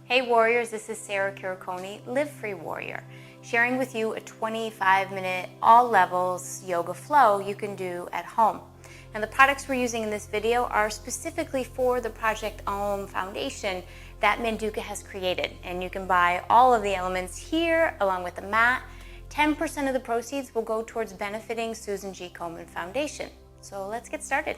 Hey warriors, this is Sara Quiriconi, Live Free Warrior, sharing with you a 25-minute all levels yoga flow you can do at home. And the products we're using in this video are specifically for the Project Om Foundation that Manduka has created. And you can buy all of the elements here along with the mat. 10% of the proceeds will go towards benefiting Susan G. Komen Foundation. So let's get started.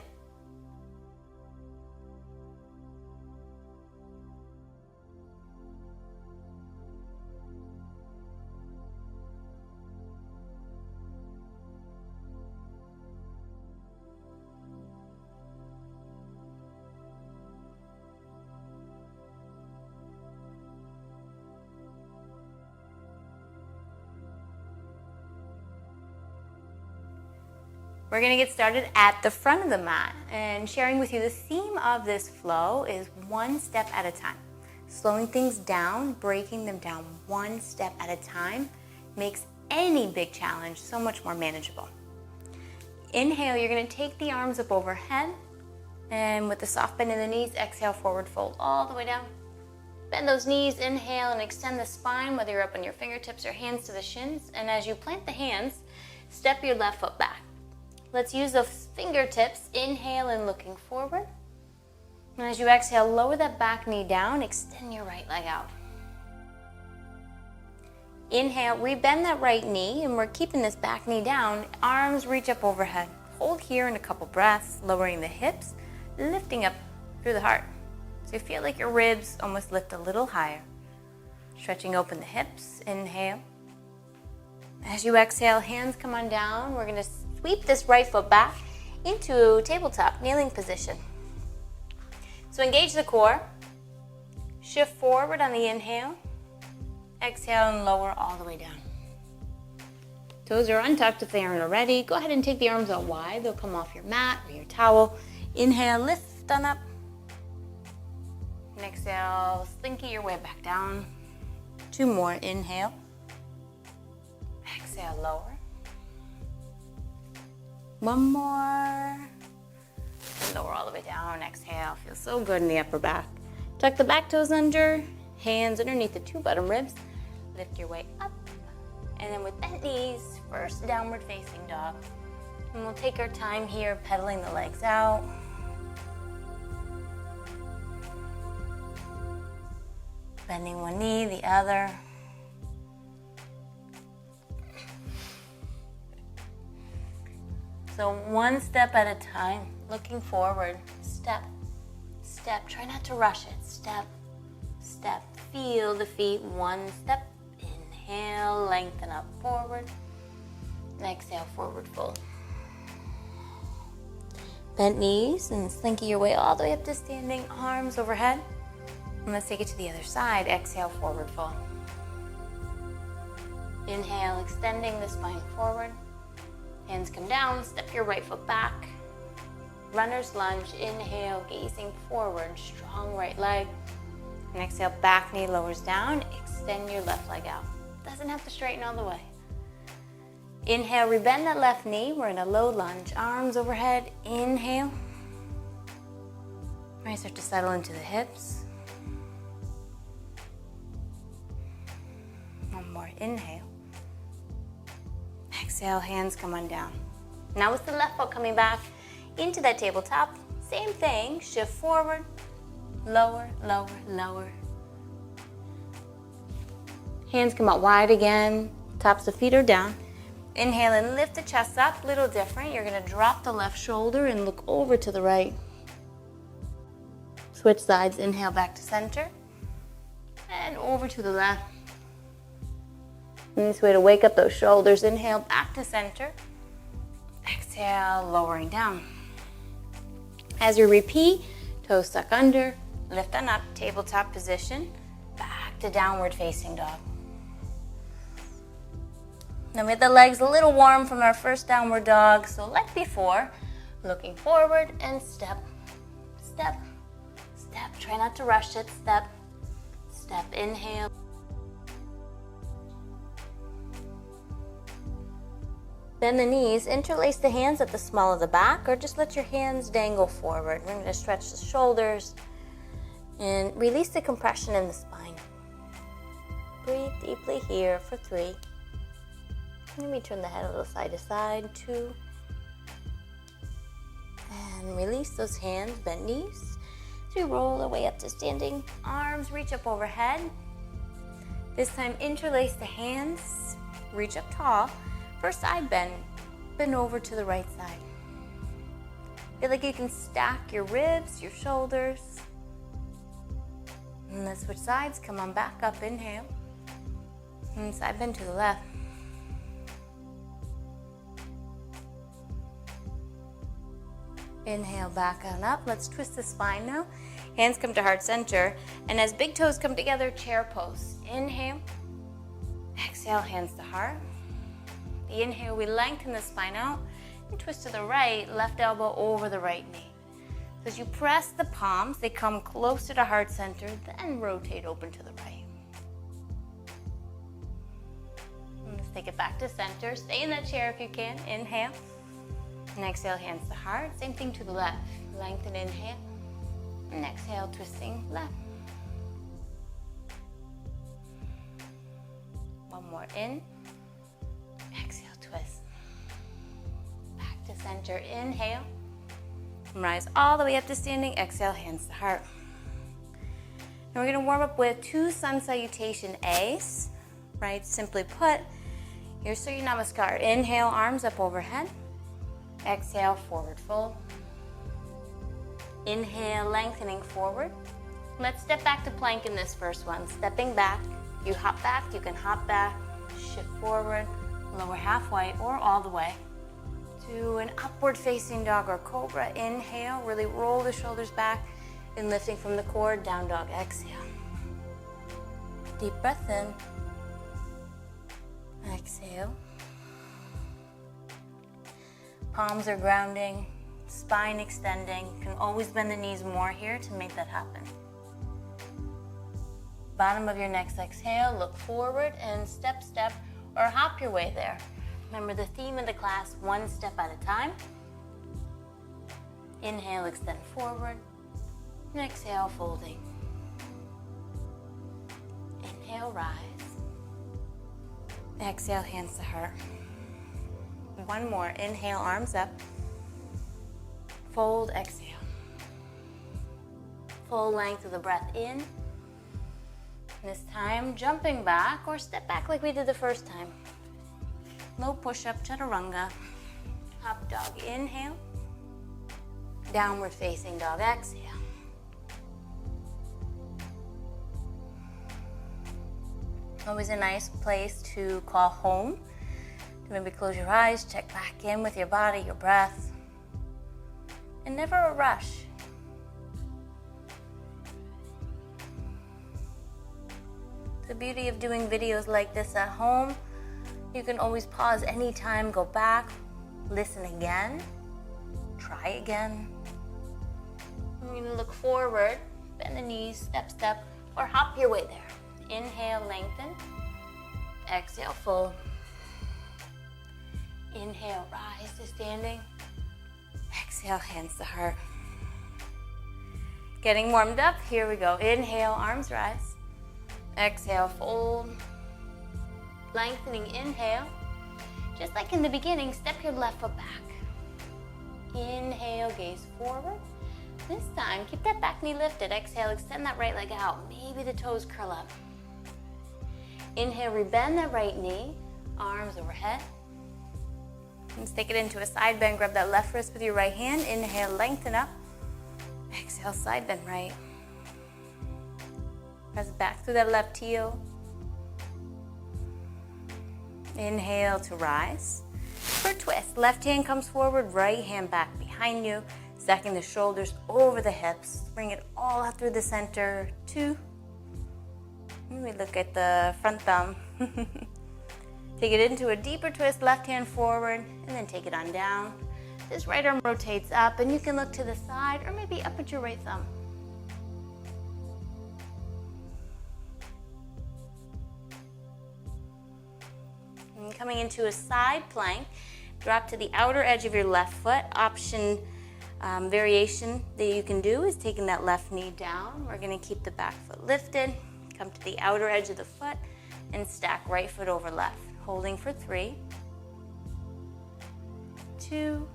We're going to get started at the front of the mat, and sharing with you the theme of this flow is one step at a time. Slowing things down, breaking them down one step at a time makes any big challenge so much more manageable. Inhale, you're going to take the arms up overhead, and with the soft bend in the knees, exhale, forward fold all the way down. Bend those knees, inhale, and extend the spine, whether you're up on your fingertips or hands to the shins. And as you plant the hands, step your left foot back. Let's use those fingertips, inhale and looking forward. And as you exhale, lower that back knee down, extend your right leg out. Inhale, rebend that right knee, and we're keeping this back knee down. Arms reach up overhead. Hold here in a couple breaths, lowering the hips, lifting up through the heart. So you feel like your ribs almost lift a little higher. Stretching open the hips, inhale. As you exhale, hands come on down. We're going to sweep this right foot back into tabletop, kneeling position. So engage the core. Shift forward on the inhale. Exhale and lower all the way down. Toes are untucked if they aren't already. Go ahead and take the arms out wide. They'll come off your mat or your towel. Inhale, lift on up. And exhale, slinky your way back down. Two more, inhale. Exhale, lower. One more. And lower all the way down. Exhale. Feels so good in the upper back. Tuck the back toes under. Hands underneath the two bottom ribs. Lift your way up. And then with bent knees, first downward facing dog. And we'll take our time here pedaling the legs out. Bending one knee, the other. So one step at a time, looking forward, step, step. Try not to rush it. Step, step. Feel the feet, one step. Inhale, lengthen up forward. And exhale, forward fold. Bent knees and slinky your way all the way up to standing, arms overhead. And let's take it to the other side. Exhale, forward fold. Inhale, extending the spine forward. Hands come down, step your right foot back. Runner's lunge, inhale, gazing forward, strong right leg. And exhale, back knee lowers down, extend your left leg out. Doesn't have to straighten all the way. Inhale, rebend that left knee. We're in a low lunge, arms overhead, inhale. Right, start to settle into the hips. One more, inhale. Exhale, hands come on down. Now with the left foot coming back into that tabletop, same thing, shift forward, lower, lower, lower. Hands come out wide again, tops of feet are down. Inhale and lift the chest up, little different. You're gonna drop the left shoulder and look over to the right. Switch sides, inhale back to center, and over to the left. Nice way to wake up those shoulders. Inhale, back to center. Exhale, lowering down. As you repeat, toes tuck under, lift on up, tabletop position, back to downward facing dog. Now we have the legs a little warm from our first downward dog, so like before, looking forward and step, step, step. Try not to rush it. Step, step, inhale. Bend the knees, interlace the hands at the small of the back, or just let your hands dangle forward. We're going to stretch the shoulders, And release the compression in the spine. Breathe deeply here for 3. And then we turn the head a little side to side, 2. And release those hands, bend knees. So we roll our way up to standing. Arms reach up overhead. This time interlace the hands, reach up tall. For side bend, bend over to the right side. Feel like you can stack your ribs, your shoulders. And let's switch sides, come on back up, inhale. And side bend to the left. Inhale, back on up. Let's twist the spine now. Hands come to heart center. And as big toes come together, chair pose. Inhale. Exhale, hands to heart. The inhale, we lengthen the spine out. And twist to the right, left elbow over the right knee. So as you press the palms, they come closer to heart center, then rotate open to the right. And let's take it back to center. Stay in that chair if you can. Inhale. And exhale, hands to heart. Same thing to the left. Lengthen, inhale. And exhale, twisting left. One more in. Exhale, twist. Back to center, inhale. Rise all the way up to standing. Exhale, hands to heart. Now we're going to warm up with 2 sun salutation A's. Right, simply put, here's Surya Namaskar. Inhale, arms up overhead. Exhale, forward fold. Inhale, lengthening forward. Let's step back to plank in this first one. Stepping back, you hop back, you can hop back, shift forward, lower halfway or all the way to an upward facing dog or cobra. Inhale, really roll the shoulders back and lifting from the core, down dog, exhale. Deep breath in. Exhale. Palms are grounding, spine extending. You can always bend the knees more here to make that happen. Bottom of your next exhale, look forward and step, step, or hop your way there. Remember the theme of the class, 1 step at a time. Inhale, extend forward. And exhale, folding. Inhale, rise. Exhale, hands to heart. One more. Inhale, arms up. Fold, exhale. Full length of the breath in. This time, jumping back or step back like we did the first time. Low push-up, chaturanga. Up dog, inhale. Downward facing dog, exhale. Always a nice place to call home. Maybe close your eyes, check back in with your body, your breath. And never a rush. The beauty of doing videos like this at home, you can always pause anytime, go back, listen again, try again. You're going to look forward, bend the knees, step, step, or hop your way there. Inhale, lengthen. Exhale, fold. Inhale, rise to standing. Exhale, hands to heart. Getting warmed up, here we go. Inhale, arms rise. Exhale, fold. Lengthening, inhale. Just like in the beginning, step your left foot back. Inhale, gaze forward. This time, keep that back knee lifted. Exhale, extend that right leg out. Maybe the toes curl up. Inhale, rebend that right knee. Arms overhead. Let's take it into a side bend. Grab that left wrist with your right hand. Inhale, lengthen up. Exhale, side bend right. Press back through that left heel. Inhale to rise. For twist, left hand comes forward, right hand back behind you. Stacking the shoulders over the hips. Bring it all out through the center. 2. Let me look at the front thumb. Take it into a deeper twist, left hand forward, and then take it on down. This right arm rotates up, and you can look to the side or maybe up at your right thumb. And coming into a side plank, drop to the outer edge of your left foot. Option Variation that you can do is taking that left knee down. We're gonna keep the back foot lifted, come to the outer edge of the foot, and stack right foot over left. Holding for 3, 2,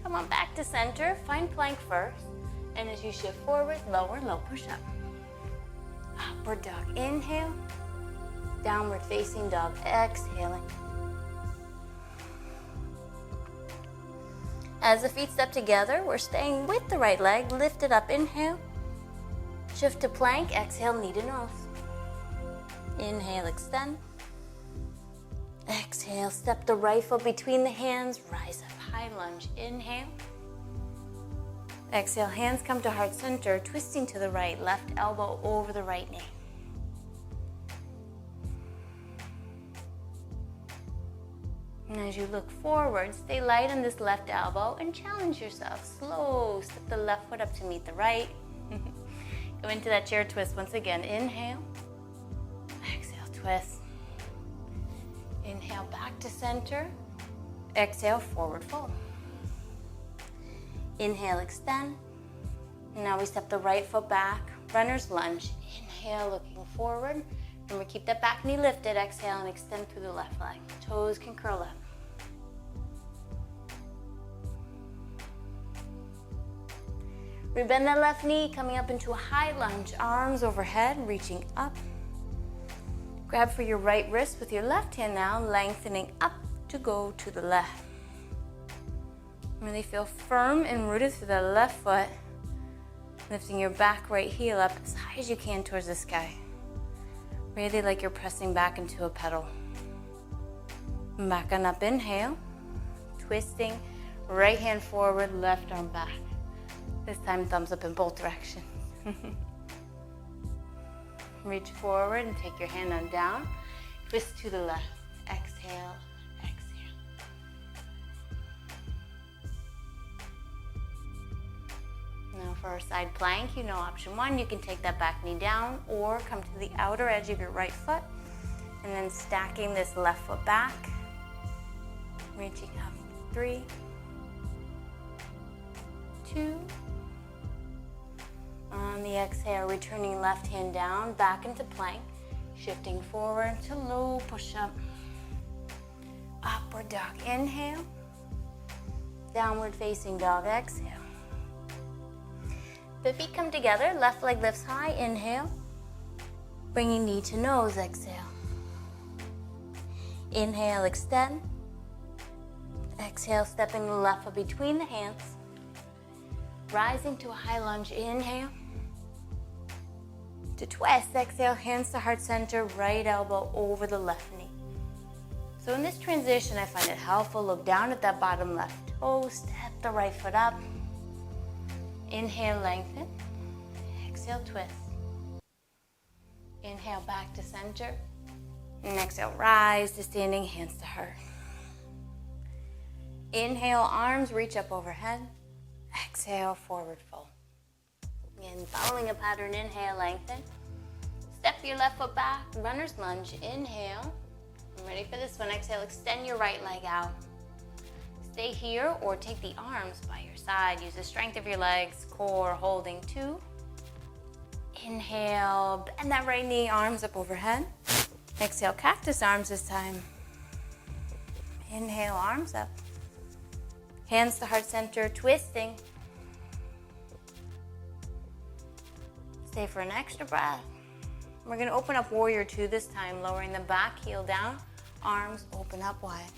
come on back to center, find plank first, and as you shift forward, lower, low push-up. Upward dog, inhale, downward facing dog, exhaling. As the feet step together, we're staying with the right leg, lifted up, inhale. Shift to plank, exhale, knee to nose. Inhale, extend. Exhale, step the right foot between the hands, rise up, high lunge, inhale. Exhale, hands come to heart center, twisting to the right, left elbow over the right knee. And as you look forward, stay light on this left elbow and challenge yourself. Slow, step the left foot up to meet the right. Go into that chair twist once again. Inhale, exhale, twist. Inhale, back to center. Exhale, forward fold. Inhale, extend. Now we step the right foot back, runner's lunge. Inhale, looking forward. Remember, keep that back knee lifted. Exhale and extend through the left leg. Toes can curl up. Rebend that left knee, coming up into a high lunge. Arms overhead, reaching up. Grab for your right wrist with your left hand now, lengthening up to go to the left. Really feel firm and rooted through the left foot. Lifting your back right heel up as high as you can towards the sky. Really like you're pressing back into a pedal. Back on up, inhale. Twisting, right hand forward, left arm back. This time thumbs up in both directions. Reach forward and take your hand on down. Twist to the left. Exhale, exhale. Now for our side plank, you know option 1, you can take that back knee down or come to the outer edge of your right foot and then stacking this left foot back. Reaching up, 3, 2. On the exhale, returning left hand down, back into plank, shifting forward to low push-up. Upward dog, inhale. Downward facing dog, exhale. The feet come together, left leg lifts high, inhale. Bringing knee to nose, exhale. Inhale, extend. Exhale, stepping the left foot between the hands. Rising to a high lunge, inhale. To twist, exhale, hands to heart center, right elbow over the left knee. So in this transition, I find it helpful, look down at that bottom left toe, step the right foot up. Inhale, lengthen. Exhale, twist. Inhale, back to center. And exhale, rise to standing, hands to heart. Inhale, arms reach up overhead. Exhale, forward fold. Again, following a pattern, inhale, lengthen. Step your left foot back, runner's lunge, inhale. I'm ready for this one. Exhale, extend your right leg out. Stay here or take the arms by your side. Use the strength of your legs, core, holding 2. Inhale, bend that right knee, arms up overhead. Exhale, cactus arms this time. Inhale, arms up. Hands to heart center, twisting. Stay for an extra breath. We're gonna open up warrior 2 this time, lowering the back heel down, arms open up wide.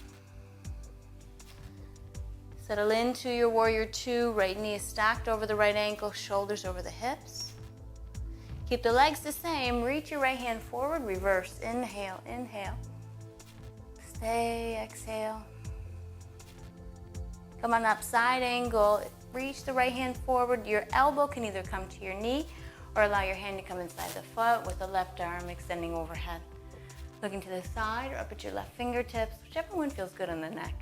Settle into your warrior 2, right knee is stacked over the right ankle, shoulders over the hips. Keep the legs the same, reach your right hand forward, reverse, inhale, inhale. Stay, exhale. Come on up, side angle, reach the right hand forward. Your elbow can either come to your knee or allow your hand to come inside the foot with the left arm extending overhead. Looking to the side or up at your left fingertips, whichever one feels good on the neck.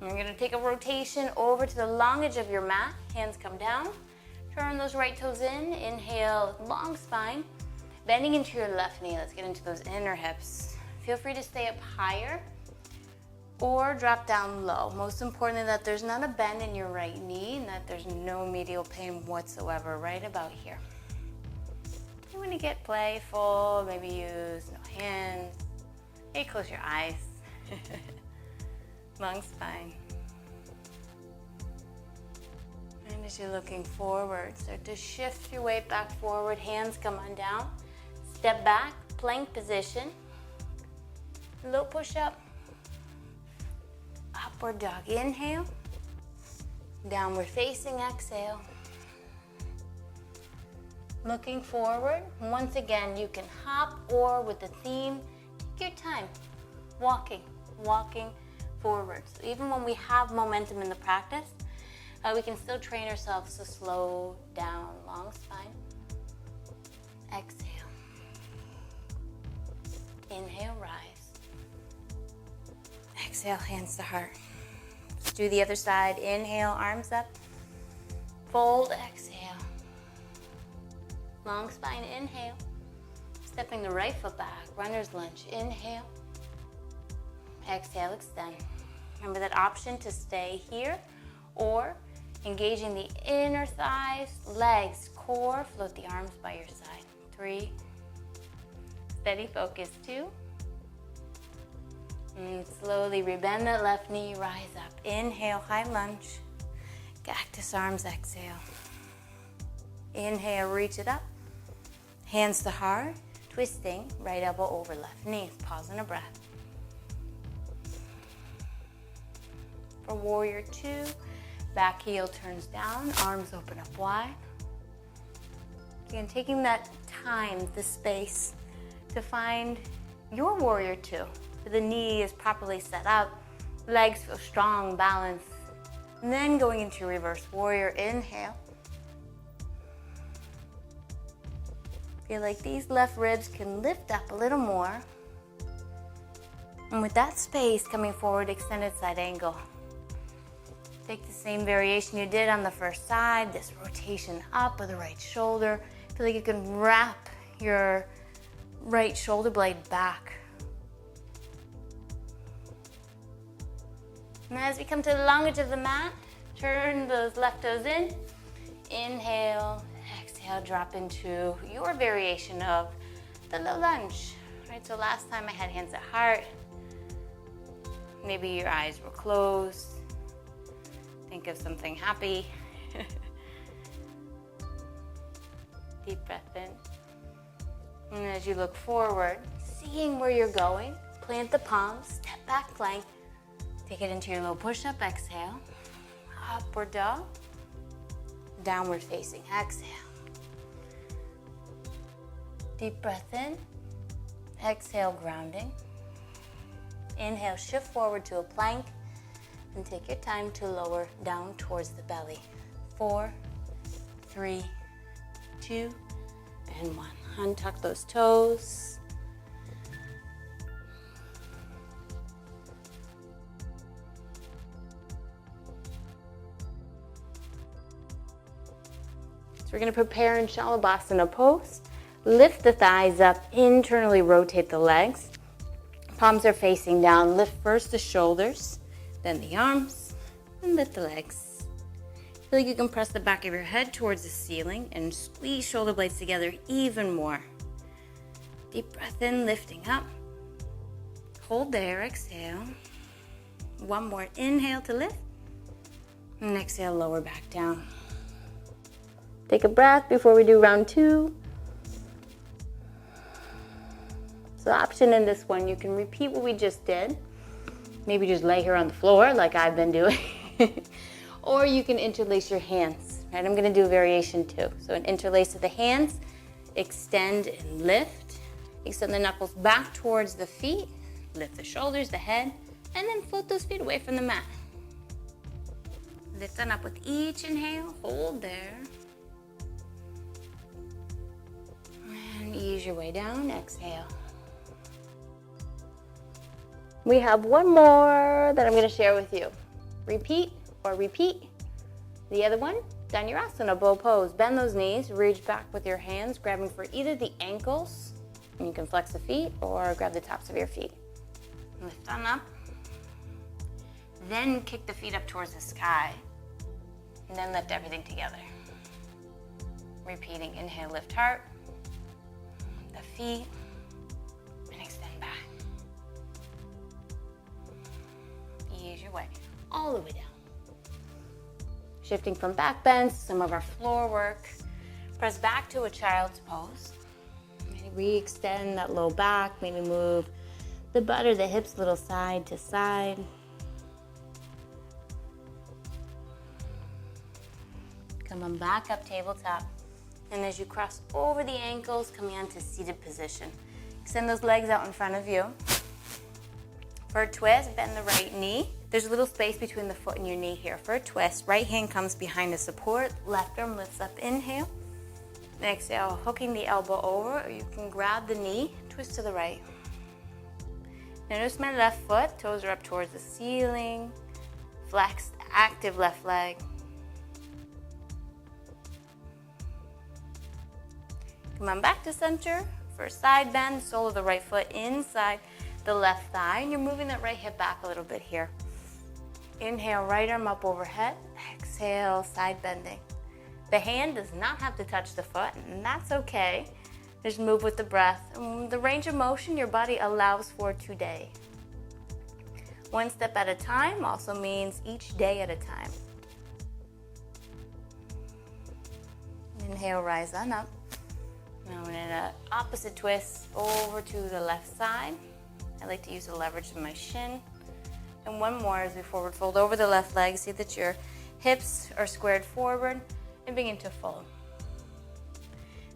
And we're gonna take a rotation over to the long edge of your mat. Hands come down. Turn those right toes in. Inhale, long spine. Bending into your left knee. Let's get into those inner hips. Feel free to stay up higher or drop down low. Most importantly, that there's not a bend in your right knee and that there's no medial pain whatsoever, right about here. You want to get playful, maybe use no hands, maybe close your eyes. Long spine. And as you're looking forward, start to shift your weight back forward, hands come on down, step back, plank position, low push-up, upward dog, inhale, downward facing, exhale. Looking forward, once again, you can hop or with the theme, take your time, walking forward. So even when we have momentum in the practice, we can still train ourselves to slow down, long spine. Exhale. Inhale, rise. Exhale, hands to heart. Let's do the other side. Inhale, arms up. Fold, exhale. Long spine, inhale. Stepping the right foot back, runner's lunge. Inhale. Exhale, extend. Remember that option to stay here or engaging the inner thighs, legs, core. Float the arms by your side. 3. Steady focus. 2. And slowly rebend that left knee, rise up. Inhale, high lunge. Cactus arms, exhale. Inhale, reach it up. Hands to heart, twisting, right elbow over left knee. Pause and a breath. For warrior 2, back heel turns down, arms open up wide. Again, taking that time, the space, to find your warrior 2. So the knee is properly set up, legs feel strong, balanced. And then going into reverse warrior, inhale. Feel like these left ribs can lift up a little more. And with that space coming forward, extended side angle. Take the same variation you did on the first side, this rotation up of the right shoulder. Feel like you can wrap your right shoulder blade back. And as we come to the long edge of the mat, turn those left toes in. Inhale, exhale, drop into your variation of the low lunge. Right, so last time I had hands at heart. Maybe your eyes were closed. Think of something happy. Deep breath in. And as you look forward, seeing where you're going, plant the palms, step back plank. Take it into your low push-up, exhale. Upward dog. Downward facing, exhale. Deep breath in. Exhale, grounding. Inhale, shift forward to a plank. And take your time to lower down towards the belly. 4, 3, 2, and 1. Untuck those toes. So we're going to prepare in Shavasana pose. Lift the thighs up, internally rotate the legs. Palms are facing down. Lift first the shoulders, then the arms, and lift the legs. Feel like you can press the back of your head towards the ceiling and squeeze shoulder blades together even more. Deep breath in, lifting up. Hold there, exhale. One more inhale to lift. And exhale, lower back down. Take a breath before we do round 2. So option in this one, you can repeat what we just did. Maybe just lay here on the floor like I've been doing. Or you can interlace your hands. Right? I'm going to do a variation too. So an interlace of the hands, extend and lift. Extend the knuckles back towards the feet. Lift the shoulders, the head, and then float those feet away from the mat. Lift on up with each inhale. Hold there. And ease your way down. Exhale. We have one more that I'm going to share with you. Repeat or repeat. The other one, Dhanurasana, bow pose. Bend those knees, reach back with your hands, grabbing for either the ankles, and you can flex the feet, or grab the tops of your feet. Lift on up. Then kick the feet up towards the sky. And then lift everything together. Repeating, inhale, lift heart, the feet, and extend back. Ease your way, all the way down. Shifting from back bends, some of our floor work. Press back to a child's pose. Maybe re-extend that low back, maybe move the butt or the hips a little side to side. Come on back up, tabletop. And as you cross over the ankles, coming onto seated position. Extend those legs out in front of you. For a twist, bend the right knee. There's a little space between the foot and your knee here. For a twist, right hand comes behind the support, left arm lifts up, inhale. And exhale, hooking the elbow over, or you can grab the knee, twist to the right. Notice my left foot, toes are up towards the ceiling. Flexed, active left leg. Come on back to center. For a side bend, sole of the right foot inside the left thigh, and you're moving that right hip back a little bit here. Inhale, right arm up overhead. Exhale, side bending. The hand does not have to touch the foot, and that's okay. Just move with the breath. And the range of motion your body allows for today. One step at a time also means each day at a time. Inhale, rise on up. Now we're in an opposite twist over to the left side. I like to use the leverage of my shin. And one more as we forward fold over the left leg. See that your hips are squared forward and begin to fold.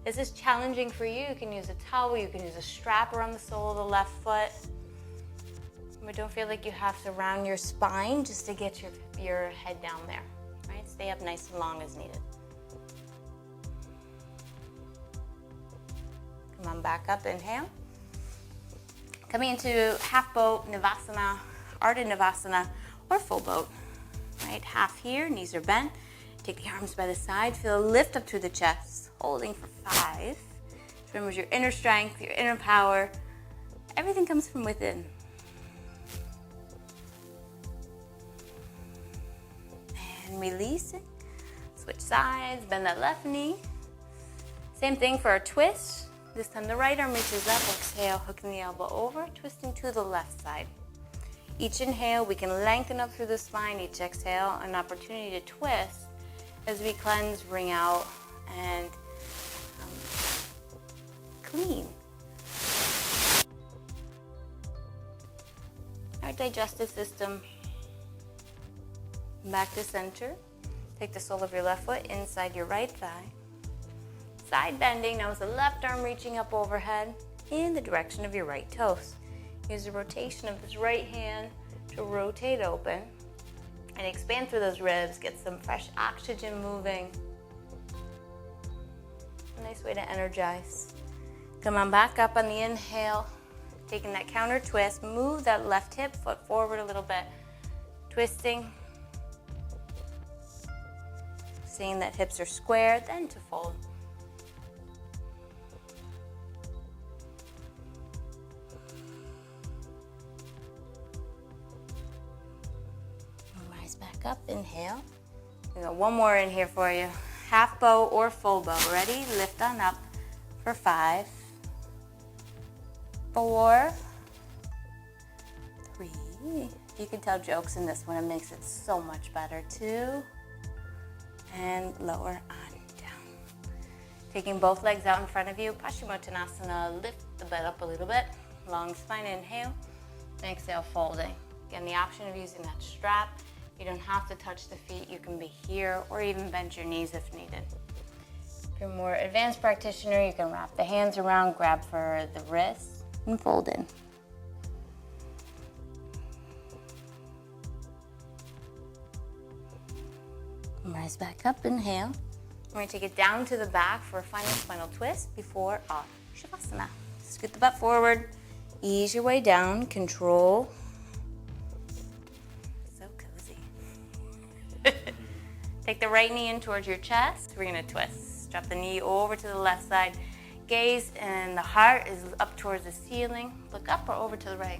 This is challenging for you. You can use a towel, you can use a strap around the sole of the left foot. But don't feel like you have to round your spine just to get your head down there. Right? Stay up nice and long as needed. Come on back up, inhale. Coming into half boat, Navasana, Ardha Navasana, or full boat. Right, half here, knees are bent. Take the arms by the side, feel a lift up through the chest. Holding for 5. Remember your inner strength, your inner power. Everything comes from within. And releasing. Switch sides, bend that left knee. Same thing for our twist. This time the right arm reaches up, exhale, hooking the elbow over, twisting to the left side. Each inhale, we can lengthen up through the spine. Each exhale, an opportunity to twist as we cleanse, wring out, and clean. Our digestive system. Back to center. Take the sole of your left foot inside your right thigh. Side bending, now with the left arm reaching up overhead in the direction of your right toes. Use the rotation of this right hand to rotate open and expand through those ribs, get some fresh oxygen moving. A nice way to energize. Come on back up on the inhale, taking that counter twist, move that left hip, foot forward a little bit, twisting. Seeing that hips are squared, then to fold. Back up, inhale. We got one more in here for you. Half bow or full bow. Ready? Lift on up for 5, 4, 3. You can tell jokes in this one. It makes it so much better. 2, and lower on down. Taking both legs out in front of you. Paschimottanasana. Lift the butt up a little bit. Long spine, inhale. And exhale, folding. Again, the option of using that strap. You don't have to touch the feet. You can be here or even bend your knees if needed. If you're a more advanced practitioner, you can wrap the hands around, grab for the wrists, and fold in. Rise back up, inhale. We're going to take it down to the back for a final spinal twist before our shavasana. Scoot the butt forward, ease your way down, control. Take the right knee in towards your chest. We're going to twist. Drop the knee over to the left side. Gaze and the heart is up towards the ceiling. Look up or over to the right.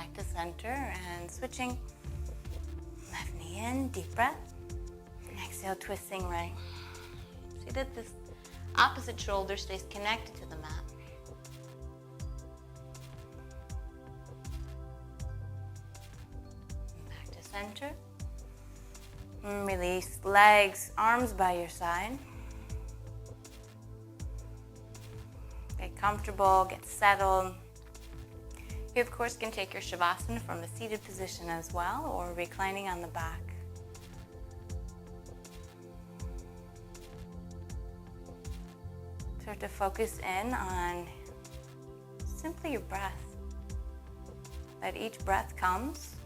back to center and switching. Left knee in, deep breath. Exhale, twisting right. See that this opposite shoulder stays connected to the mat. Back to center. And release legs, arms by your side. Get comfortable, get settled. You, of course, can take your shavasana from a seated position as well, or reclining on the back. Start to focus in on simply your breath. That each breath comes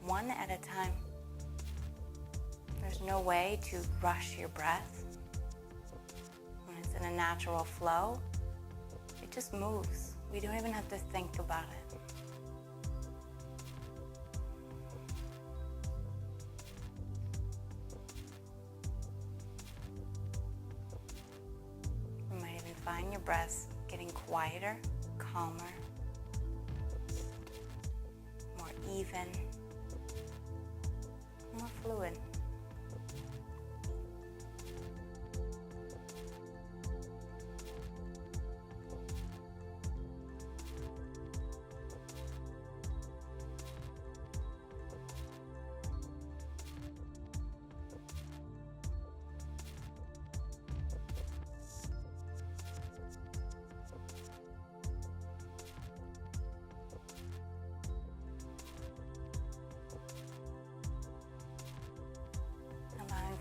one at a time. There's no way to rush your breath. When it's in a natural flow, it just moves. We don't even have to think about it. You might even find your breath getting quieter, calmer, more even, more fluid.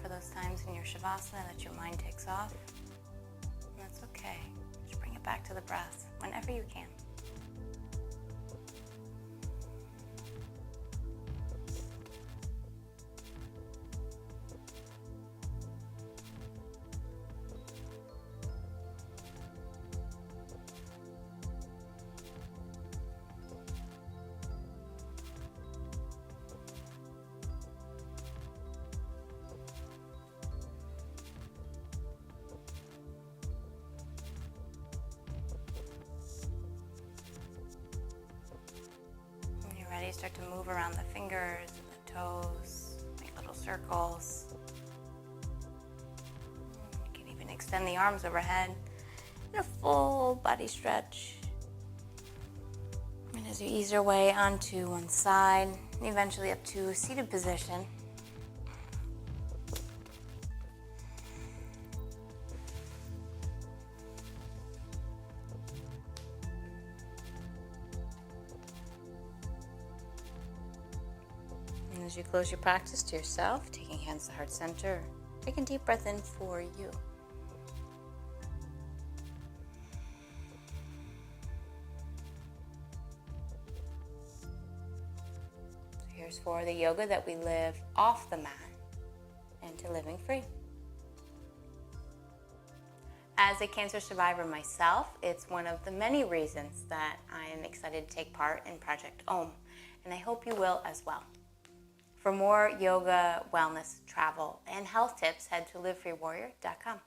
For those times in your shavasana that your mind takes off, and that's okay. Just bring it back to the breath whenever you can. Ready, start to move around the fingers and the toes, make little circles. You can even extend the arms overhead in a full body stretch. And as you ease your way onto one side, and eventually up to a seated position, as you close your practice to yourself, taking hands to heart center, take a deep breath in for you. So here's for the yoga that we live off the mat and to living free. As a cancer survivor myself, it's one of the many reasons that I am excited to take part in Project Om, and I hope you will as well. For more yoga, wellness, travel, and health tips, head to livefreewarrior.com.